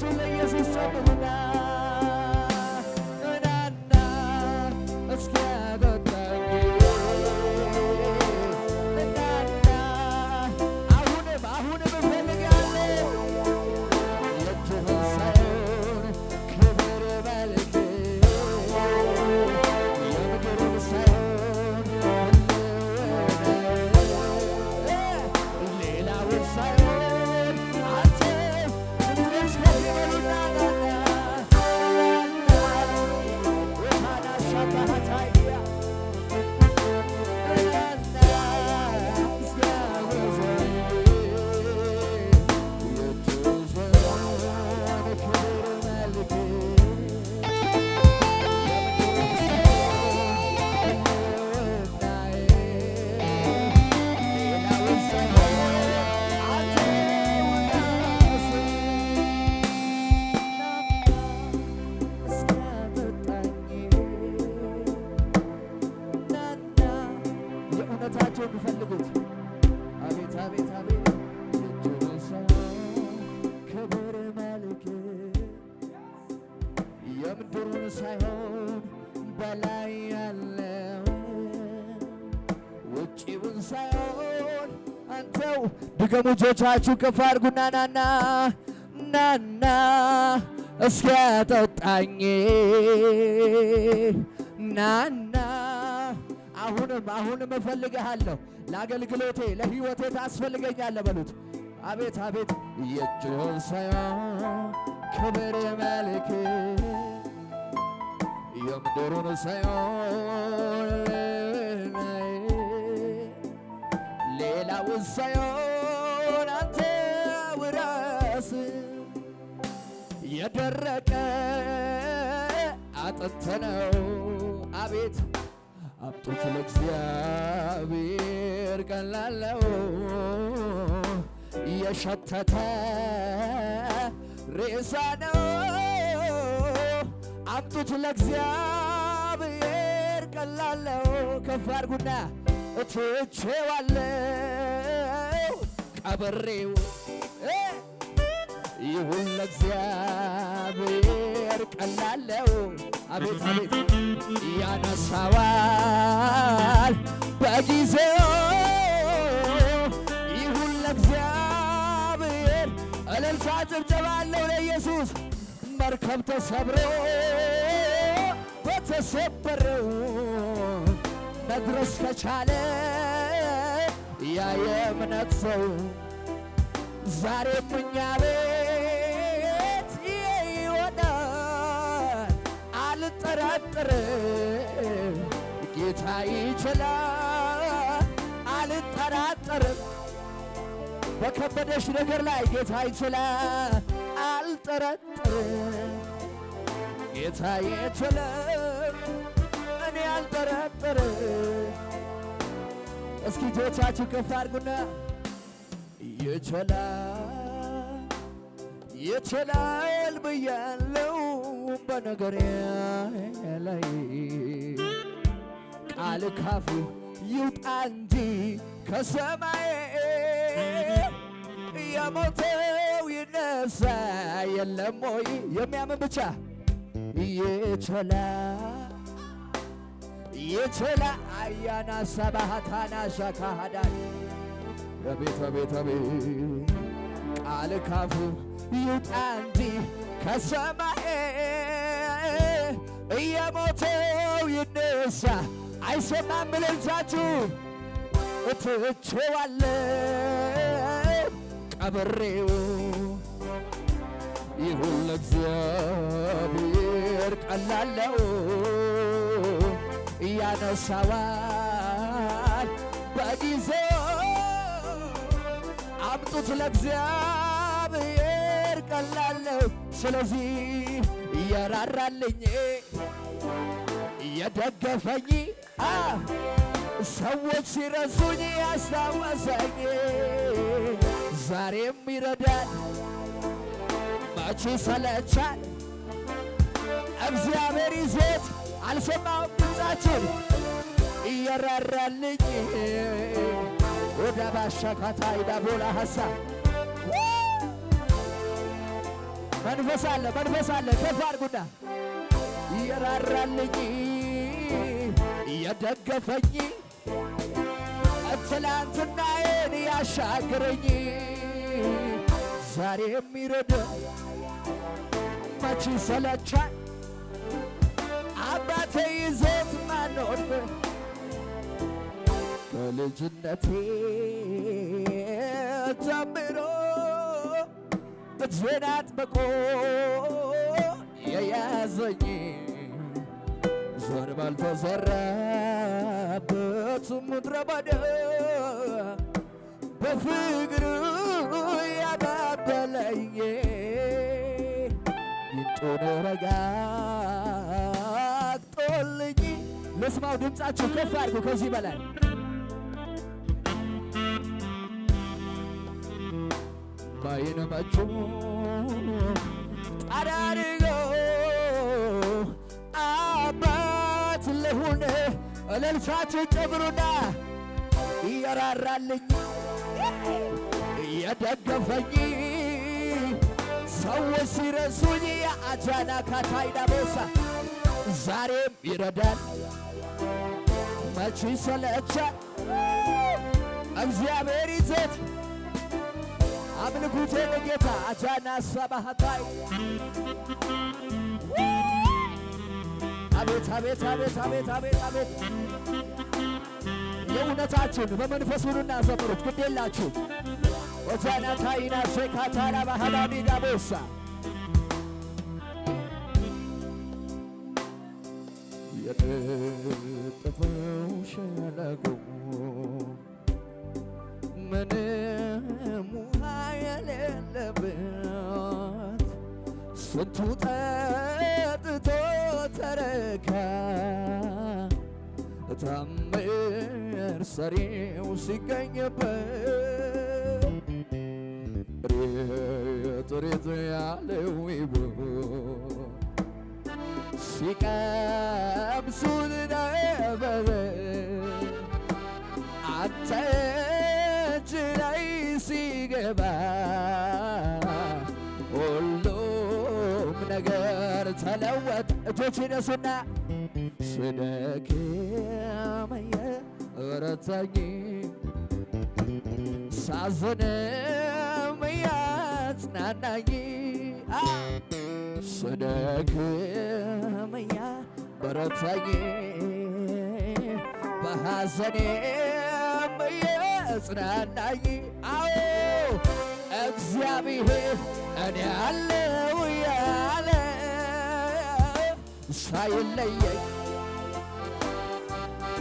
እጆቻችሁን ለኢየሱስ ጨምሩና ናና እስኪ አጠጣኝ ናና አሁንም እፈልጋለሁ የእጅህን ሳይሆን ክብር መልክ የምድርን ሳይሆን ሌላውን ሳይሆን አንተ ትንሽ ከሚበሉና የእውነታቸውን ቢፈልጉት አቤት አቤት አቤት የእጅህን ሳይሆን ክብር መልክ የምድሩን ሳይሆን በላይ ያለው ውጪውን ሳይሆን አንተው ድገሙ እጆቻችሁ ከፍ አድርጉና ናና ናና እስኪ አጠጣኝ ናና አሁንም እፈልግሃለሁ ለአገልግሎቴ ለሕይወቴ ታስፈልገኛለህ በሉት። አቤት አቤት የእጅህን ሳይሆን ክብር መልክ የምድሩን ሳይሆን ሌላውን ሳይሆን አንተ ውረስ የደረቀ አጥንት ነው አቤት አምጡት ለእግዚአብሔር ቀላለው የሸተተ ሬሳ ነው አምጡት ለእግዚአብሔር ቀላለው ከፍ አድርጉና እትቼዋለው ቀብሬው ይሁን ለእግዚአብሔር ቀላለው አቤት አቤት ያነሳዋል በጊዜው ይሁን ለእግዚአብሔር እልልታ ጭብጨባ አለው ለኢየሱስ መርከብ ተሰብሮ በተሰበረው መድረስ ከቻለ ያ የእምነት ሰው ዛሬም እኛ ቤት ይሆናል አልጠራጠርም ጌታ ይችላል አልጠራጠርም በከበደሽ ነገር ላይ ጌታ ይችላል አልጠራጠርም ጌታ ይችላል እኔ አልጠራጠርም እስኪ እጆቻችሁ ከፍ አድርጉና ይችላል ብያለው በነገሬ ላይ ቃል ካፉ ይውጣ እንጂ ከሰማይ የሞተው ይነሳ የለም ወይ የሚያምን ብቻ ይችላል አያና ሰባሃታና ሻካሃዳን አቤት አቤት አቤት ቃል ካፉ ይውጣ እንጂ ከሰማይ እየሞተው ይነሳ አይሰማም እልልታችሁ እትቼዋለሁ ቀብሬው ይሁን ለእግዚአብሔር ቀላለው ያነሳዋል በጊዜው አምጡት ለእግዚአብሔር ቀላለው ስለዚህ እየራራልኝ እየደገፈኝ ሰዎች ሲረሱኝ ያስታወሰኝ ዛሬም ይረዳል መቼ ሰለቻል እግዚአብሔር ይዞት አልሰማውም ድምፃችን እየራራልኝ ወደ ባሻካታ ይዳቦላ ሐሳብ መንፈስ አለ ከፍ አድርጉና የራራልኝ የደገፈኝ ትላንትናዬን ያሻገረኝ ዛሬ የሚረዳ መች ሰለቻኝ አባቴ ይዞት ማኖር ከልጅነቴ ጀምሮ እጄን አጥብቆ የያዘኝ ዘር ባልተዘራበት ምድረ በዳ በፍቅሩ ያባበለኝ ይንጡን ረጋግጦልኝ ልስማው ድምፃችሁ ከፍ አድርጉ ከዚህ በላይ ባይነ መቹ አዳርጎ አባት ለሆነ እልልታችሁ ጨምሩና እየራራልኝ እየደገፈኝ ሰዎች ሲረሱኝ የአጃና ካታይዳ ቦሳ ዛሬም ይረዳል መች ሰለቻል እግዚአብሔር ይዘት አምልኩቴ ለጌታ አጃና ሰባሃታይ አቤት አቤት አቤት አቤት አቤት አቤት የእውነታችን በመንፈስ ሁሉና ዘምሩት ግድ የላችሁ አጃና ታይና ሴካታላ ባህላሚ ጋቦሳ የጠፈው ሸለቆ ምንም ውሃ የሌለበት ስንቱ ጠጥቶ ተረካ ታምር ሰሪው ሲገኝበት ሬት ያለው ሲቀምሱት ነበረ አንተ እጅ ላይ ሲገባ ሁሉም ነገር ተለወጠ። እጆች ይነሱና ስደክም የረታኝ ሳዝንም ያጽናናኝ ስደክም ያበረታኝ በሐዘኔም ያጽናናኝ አዎ እግዚአብሔር እኔ አለው ያለ ሳይለየኝ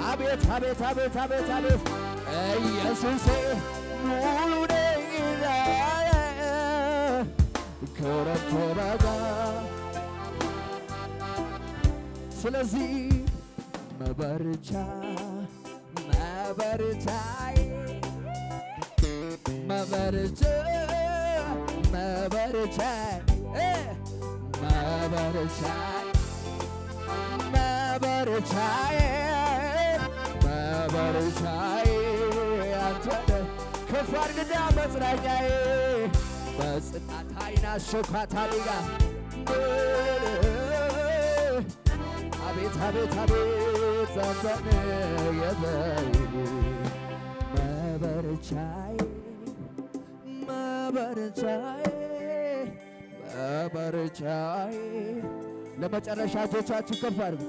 አቤት አቤት አቤት አቤት አቤት ኢየሱሴ ሙሉ ነኝ ያለ ክረምት በጋ ስለዚህ መበርቻ መበርቻዬ መበርቻ መበርቻዬ መበርቻዬ መበርቻዬ መበርቻዬ አንተ ነህ ከፍ አድርግና መጽናኛዬ በጽናት ዓይን አሸኳታሊጋ አቤት አቤት አቤት አንተ ነህ የዘይ መበርቻዬ መበርቻዬ መበርቻዬ ለመጨረሻ እጆቻችሁ ከፍ አድርጉ።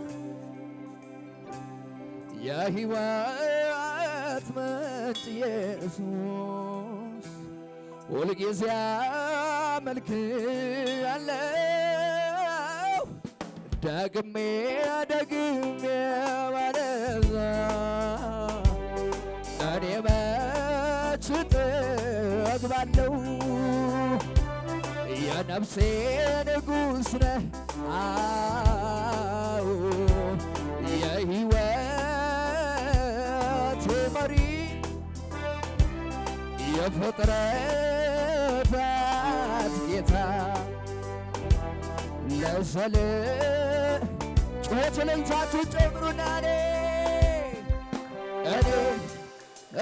የሕይወት ምንጭ ኢየሱስ ሁልጊዜ አመልክሃለሁ ደግሜ ደግሜ ማለዛ እኔ መች እጠግባለሁ የነፍሴ ንጉሥ ነህ አዎ የሕይወቴ መሪ የፍጥረታት ጌታ ለዘለ ጩኸት ለይታችሁ ጨምሩና እኔ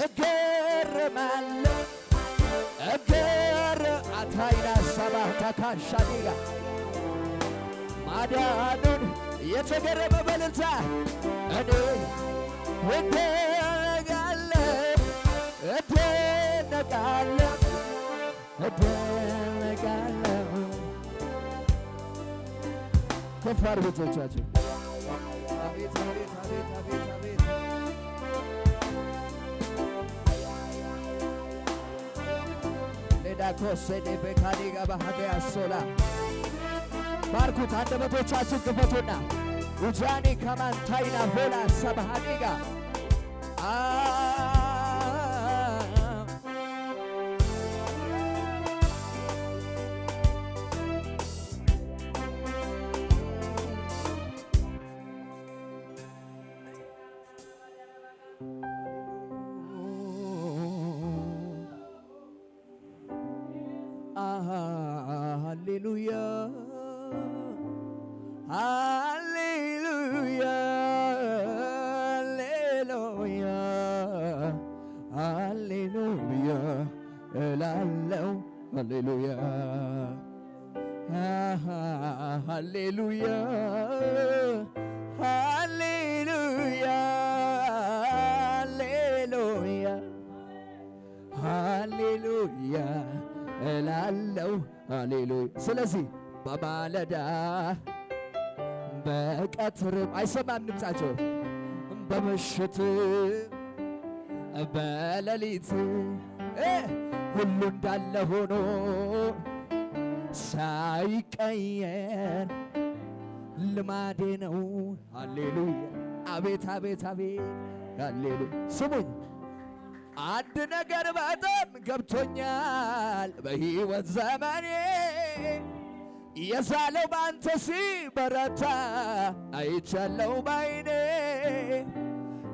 እገረማለሁ አታይናሳ ታካሻዲጋ ማዳኑን የተገረመ በልልታ እኔ እደነቃለሁ እደነቃለሁ እደነቃለሁ። ከፍ አድርጉ እጆቻችሁ። አቤት አቤት አቤት አቤት አቤት ሌዳኮሴኔ በካዲጋ ባህቴ አሶላ ባርኩት። አንደበቶቻችን ክፈቱና ውጃኒ ከማንታይና ቮላ ሰባሃዲጋ ሃሌሉያ ሃሌሉያ ሃሌሉያ ሃሌሉያ እላለሁ ሃሌሉያ ሃሌሉያ ሃሌሉያ ሃሌሉያ ሃሌሉያ እላለሁ ሃሌሉያ። ስለዚህ በማለዳ በቀትርም አይሰማም ድምፃቸው፣ በምሽት በሌሊት ሁሉ እንዳለ ሆኖ ሳይቀየር ልማዴ ነው ሃሌሉያ። አቤት አቤት አቤት ሃሌሉያ። ስሙኝ፣ አንድ ነገር በጣም ገብቶኛል በሕይወት ዘመኔ የዛለው ባንተ ሲበረታ አይቻለው ባይኔ።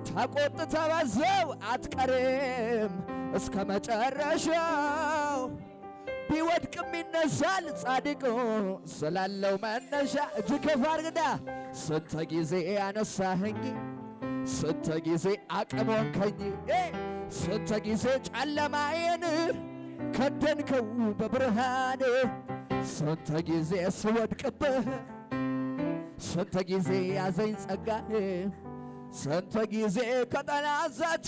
ተቆጥተ በዛው አትቀርም እስከ መጨረሻው፣ ቢወድቅም ይነሳል ጻድቁ ስላለው መነሻ። እጅ ከፍ አድርግና ስንት ጊዜ ያነሳኸኝ፣ ስንት ጊዜ አቅም ሆንከኝ፣ ስንት ጊዜ ጨለማዬን ከደንከው በብርሃን፣ ስንት ጊዜ ስወድቅብህ፣ ስንት ጊዜ ያዘኝ ጸጋህ፣ ስንት ጊዜ ከጠላት ዛቻ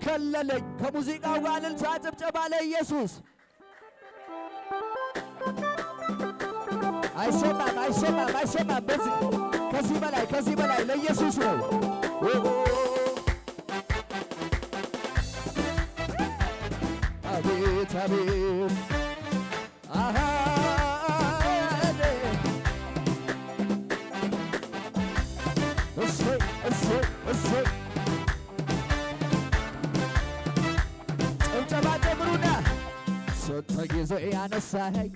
ከለለኝ። ከሙዚቃው ጋር እልልታ ጭብጨባ ለኢየሱስ። አይሰማም አይሰማም አይሰማም። በዚህ ከዚህ በላይ ለኢየሱስ ነው። አቤት አቤት እሰይ እሰይ እሰይ። ጭብጨባ ጨምሩና ስንት ጊዜ ያነሳኸኝ፣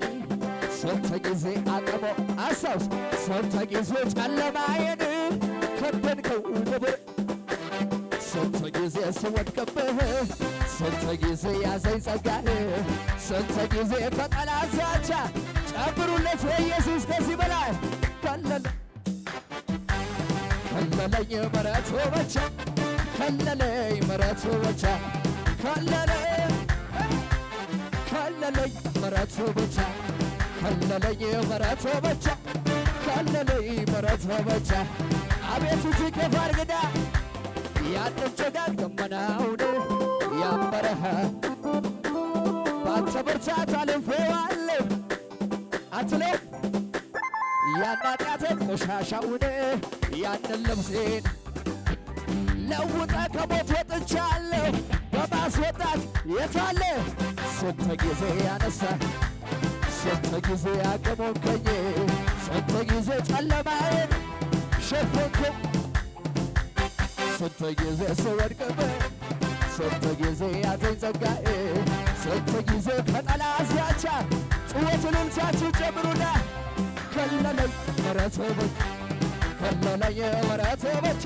ስንት ጊዜ አቅሞ አስታውስ፣ ስንት ጊዜ ጨለማዬን ከደንከው ንብር፣ ስንት ጊዜ ስወድቅብህ፣ ስንት ጊዜ ያዘኝ ጸጋህ፣ ስንት ጊዜ ከጠላት ዛቻ። ጨምሩለት ለኢየሱስ ከዚህ በላይ ከለለኝ ምሕረቱ ብቻ፣ ከለለኝ ምሕረቱ ብቻ፣ ከለለኝ ምሕረቱ ብቻ፣ ከለለኝ ምሕረቱ ብቻ፣ ከለለኝ ምሕረቱ ብቻ። አቤቱ ከፍ አድርግና ያንን ጭጋግ ደመናውን ያን በረሃ ባንተ ብርታት አልፌዋለሁ አትለው። ያን ኃጢአቴን ቆሻሻውን ያንን ልብሴን ለውጠ ከሞት ወጥቻለሁ በማስወጣት የታለ ስንት ጊዜ ያነሳ፣ ስንት ጊዜ ያቀሞከኝ፣ ስንት ጊዜ ጨለማዬን ሸፈንከው፣ ስንት ጊዜ ስወድቅብህ፣ ስንት ጊዜ ያዘኝ ጸጋዬ፣ ስንት ጊዜ ከጠላት ዛቻ። ጩኸት እልልታችሁ ጨምሩና ከለለኝ ምሕረቱ ብቻ፣ ከለለኝ ምሕረቱ ብቻ፣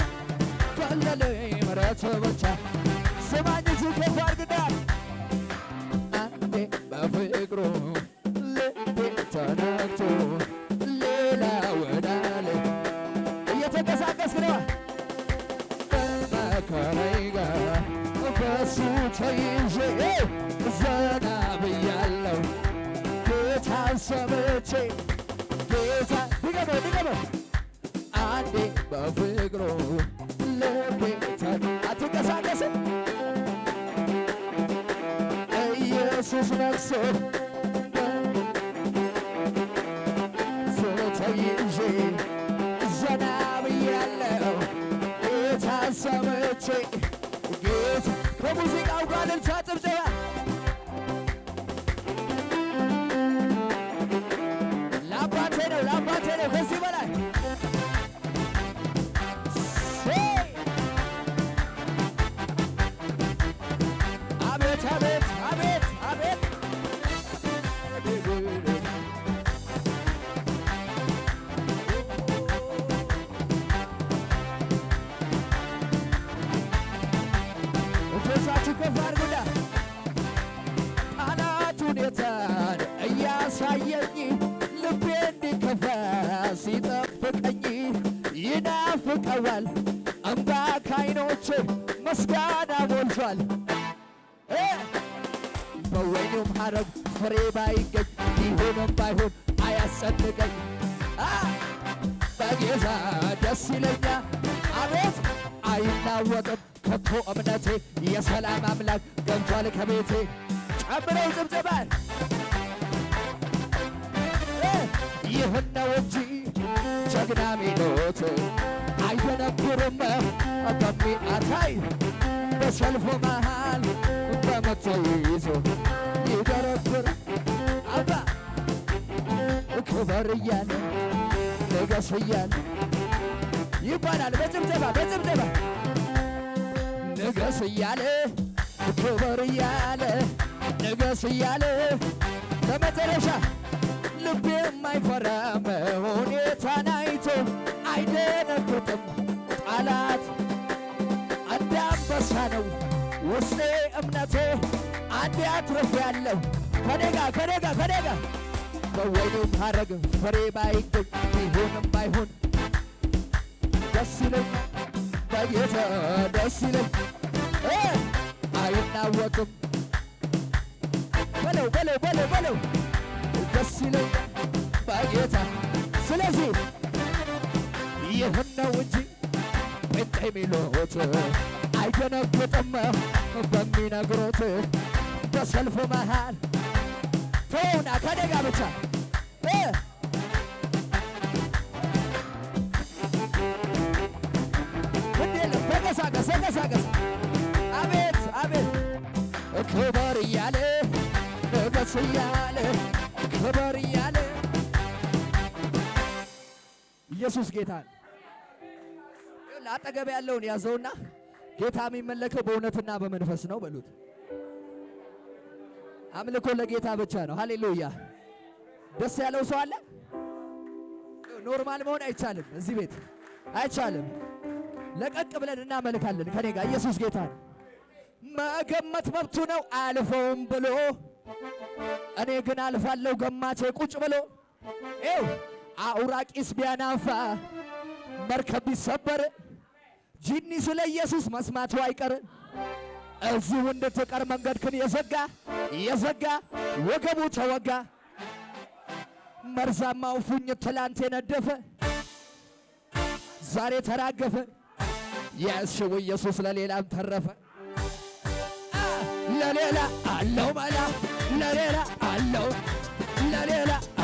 ከለለኝ ምሕረቱ ብቻ። ስማኝ እዚህ ከፍ አድርግና አንዴ በፍቅሩ ልቤ ተነክቶ ሌላ ወዳለ እየተንቀሳቀስክ ነዋ ከመከራዬ ጋር በሱ ተይዤ ዘና ብያለሁ ጌታን በፍቅሩ ልቤ አትንቀሳቀስም ኢየሱስ ነግሶ ተይዤ ዘና ብያለሁ ጌታ ሰምቼ ጌታ ከሙዚቃው ጋር ልልታ ጭብጨባ ለአባቴ ነው ከዚህ በላይ አቤት አቤት አቤት አቤት እጆቻችሁ ከፍ አድርጉና ጠላት ሁኔታን እያሳየኝ ልቤ እንዲከፋ ሲጠብቀኝ ይናፍቀዋል እንባ ከዓይኖቼ ምስጋና ሞልቷል በወይኑም ሐረግ ፍሬ ባይገኝ ቢሆንም ባይሆን አያስጨንቀኝ በጌታ ደስ ይለኛል አቤት አይናወጥም ከቶ እምነቴ የሰላም አምላክ ገብቷል ከቤቴ ጨምረው ጭብጨባል ይህን ነው እንጂ ጀግና ሚሉት አይደነብሩም በሚአታይ በሰልፉ መሃል በመቶ ይዞ ይደረብር አባ ክበር እያለ ንገስ እያለ ይባላል በጭብጨባ ንገስ እያለ ክበር እያለ ንገስ እያለ በመጨረሻ ልቤ የማይፈራም ሁኔታን አይቶ አይደነግጥም ጠላት እንደ አንበሳ ነው ውስጤ እምነቴ አንዴ አትርፌያለሁ ከኔጋ በወይኑም ሐረግ ፍሬ ባይገኝ ቢሆንም ባይሆን ደስ ይለኛል በጌታ ደስ ይለኝ አይናወጥም በለው ደስ ይለኛል በጌታ ስለዚህ ይህን ነው እንጂ ጴንጤ ሚሉት አይደነግጥም በሚነግሩት በሰልፍ መሃል ተውና ከደጋ ብቻ እንዴለም ተንቀሳቀስ አቤት ክበር እያለ ንገስ እያለ ክበር እያለ ኢየሱስ ጌታን ለአጠገብ ያለውን ያዘውና ጌታ የሚመለከው በእውነትና በመንፈስ ነው በሉት። አምልኮ ለጌታ ብቻ ነው። ሃሌሉያ። ደስ ያለው ሰው አለ? ኖርማል መሆን አይቻልም። እዚህ ቤት አይቻልም። ለቀቅ ብለን እናመልካለን ከኔ ጋር። ኢየሱስ ጌታ ነው። መገመት መብቱ ነው አልፈውም ብሎ እኔ ግን አልፋለሁ ገማቼ ቁጭ ብሎ ኤው አውራቂስ ቢያናፋ መርከብ ቢሰበር ጂኒ ስለ ኢየሱስ መስማቱ አይቀር እዚሁ እንድትቀር መንገድክን የዘጋ ወገቡ ተወጋ መርዛማው ፉኝ ትላንት የነደፈ ዛሬ ተራገፈ የእሽው ኢየሱስ ለሌላም ተረፈ ለሌላ አለው መላ ለሌላ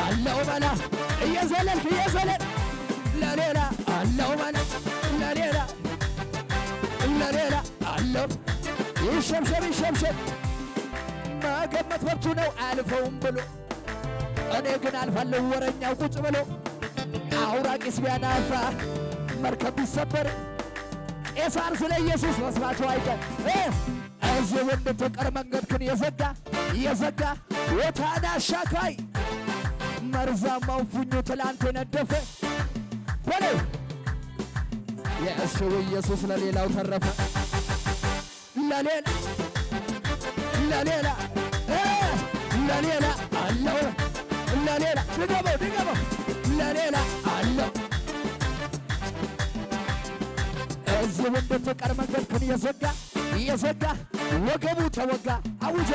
አለው መላ እየዘለልክ ለሌላ አለው መላ ለሌላ አለው ይሸምሸም መገመት መብቱ ነው አልፈውም ብሎ እኔ ግን አልፋለሁ ወረኛው ቁጭ ብሎ አውራቂስ ቢያናፋ መርከብ ቢሰበር ቄሳር ስለ ኢየሱስ መስማቱ አይቀር እዚህ እንድትቀር መንገድክን የዘጋ ወታና ሻካይ መርዛማው ፉኙ ትላንት የነደፈ በለው የእሽው ኢየሱስ ለሌላው ተረፈ ለሌላ አለው ለሌላ ድገመው ለሌላ አለው እዚህ እንድትቀር መንገድክን የዘጋ ወገቡ ተወጋ አውጆ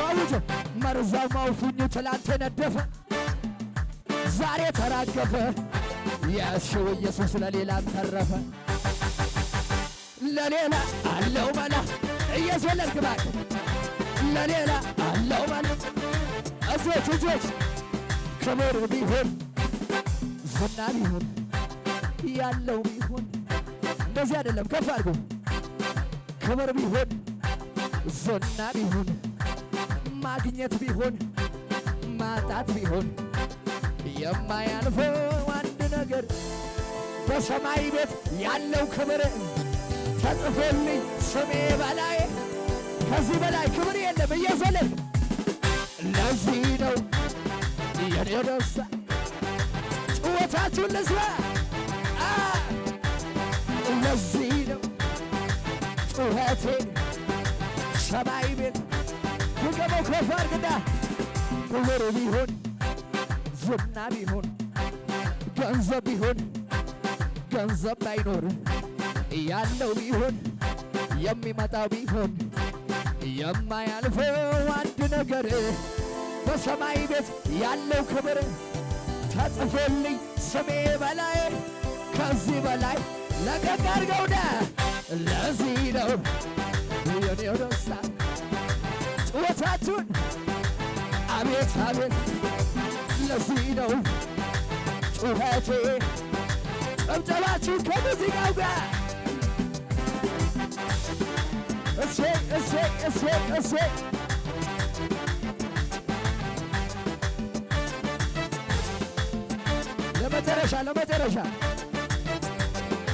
መርዛማው ፉኙ ትላንት የነደፈ ዛሬ ተራገፈ የእሽው ኢየሱስ ለሌላም ተረፈ ለሌላ አለው መላ እየዘለልክ ባክ ለሌላ አለው መላ እጆች እጆች ክብር ቢሆን ዝና ቢሆን ያለው ቢሆን እንደዚህ አይደለም ከፍ አድርጉ ክብር ቢሆን ዝና ቢሆን ማግኘት ቢሆን ማጣት ቢሆን የማያልፈው አንድ ነገር በሰማይ ቤት ያለው ክብር ተጽፎልኝ ስሜ በላይ ከዚህ በላይ ክብር የለም እየዘለል ለዚህ ነው የኔ ደስታ ጩኸታችሁን ልስማ ለዚህ ነው ጩኸቴ ሰማይ ቤት ድገመው ከፍ አድርግና ክብር ቢሆን ዝና ቢሆን ገንዘብ ቢሆን ገንዘብ ባይኖር ያለው ቢሆን የሚመጣው ቢሆን የማያልፈው አንድ ነገር በሰማይ ቤት ያለው ክብር ተጽፎልኝ ስሜ በላይ ከዚህ በላይ ለቀቅ አድርገውና ለዚህ ነው የኔው ደስታ ጩኸታችሁን አቤት አቤት ለዚህ ነው ጩኸቴ ጨብጨባችሁን ከሙዚቃው ጋር እሴይ እሴይ እሴይ እሴይ ለመጨረሻ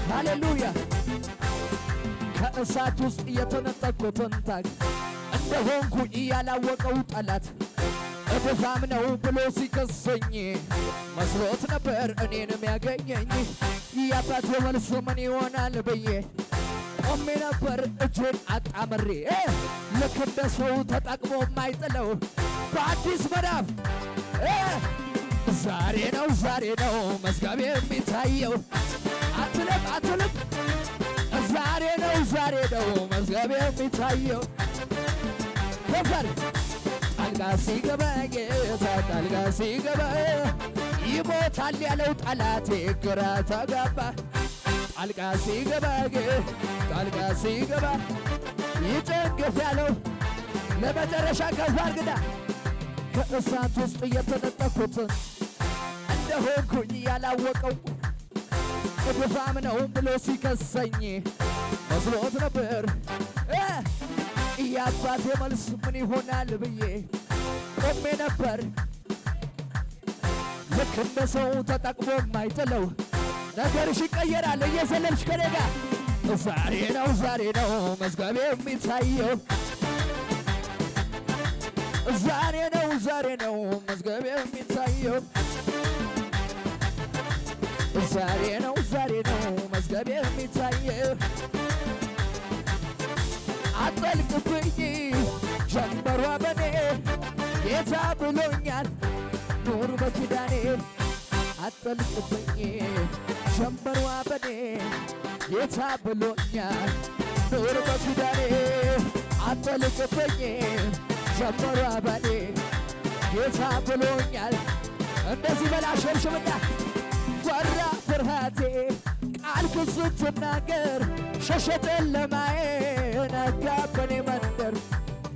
ሃሌሉያ ከእሳት ውስጥ የተነጠቅኩትን ታግ እንደሆንኩ እያላወቀው ጠላት እድፋም ነው ብሎ ሲከሰኝ መስሎት ነበር እኔንም ያገኘኝ የአባቴ መልስ ምን ይሆናል ብዬ ቆሜ ነበር እጄን አጣምሬ ልክ እንደ ሰው ተጠቅሞ የማይጥለው በአዲስ መዳፍ ዛሬ ነው መዝገቤ የሚታየው አትልም ዛሬ ነው መዝገቤ የሚታየው ከፈር ጣልቃ ሲገባ ጌታ ጣልቃ ሲገባ ይሞታል ያለው ጠላቴ ግራ ተጋባ ጣልቃ ሲገባ ጣልቃ ሲገባ ይጨንግፍ ያለው ለመጨረሻ ከፍ አድርግና ከእሳት ውስጥ የተነጠቅኩትን እንደሆንኩኝ ያላወቀው እድፋም ነው ብሎ ሲከሰኝ መስሎት ነበር የአባቴ መልስ ምን ይሆናል ብዬ ቆሜ ነበር ልክ እንደ ሰው ተጠቅሞ የማይጥለው ነገርሽ ይቀየራል እየዘለልሽ ከኔ ጋር ዛሬ ነው መዝገቤ የሚታየው ዛሬ ነው መዝገቤ የሚታየው ዛሬ ነው መዝገቤ የሚታየው አጠልቅብኝ ጀንበሯ በኔ ጌታ ብሎኛል ኑር በኪዳኔ አጠልቅብኝ ጀንበሯ በኔ ጌታ ብሎኛል ኑር በኪዳኔ አጠልቅብኝ ጀንበሯ በኔ ጌታ ብሎኛል እንደዚህ በላሸርሽምና ፈራ ፍርሃቴ ቃልክን ስትናገር ሸሸ ጨለማዬ ነጋ በኔ መንደር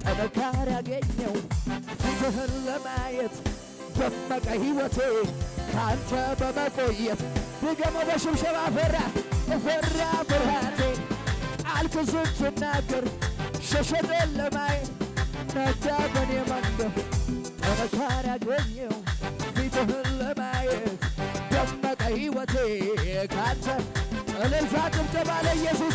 ጥንካሬ ያገኘው ፊትህን ለማየት ደመቀ ሕይወቴ ካንተ በመቆየት ድገመው በሽብሸባ ፈራ ፍርሃቴ ቃልክን ስትናገር ሸሸ ጨለማዬ ነጋ በኔ መንደር ጥንካሬ ያገኘው ፊትህን ለማየት ደመቀ ሕይወቴ ካንተ እልልታ ጭብጨባ ለኢየሱስ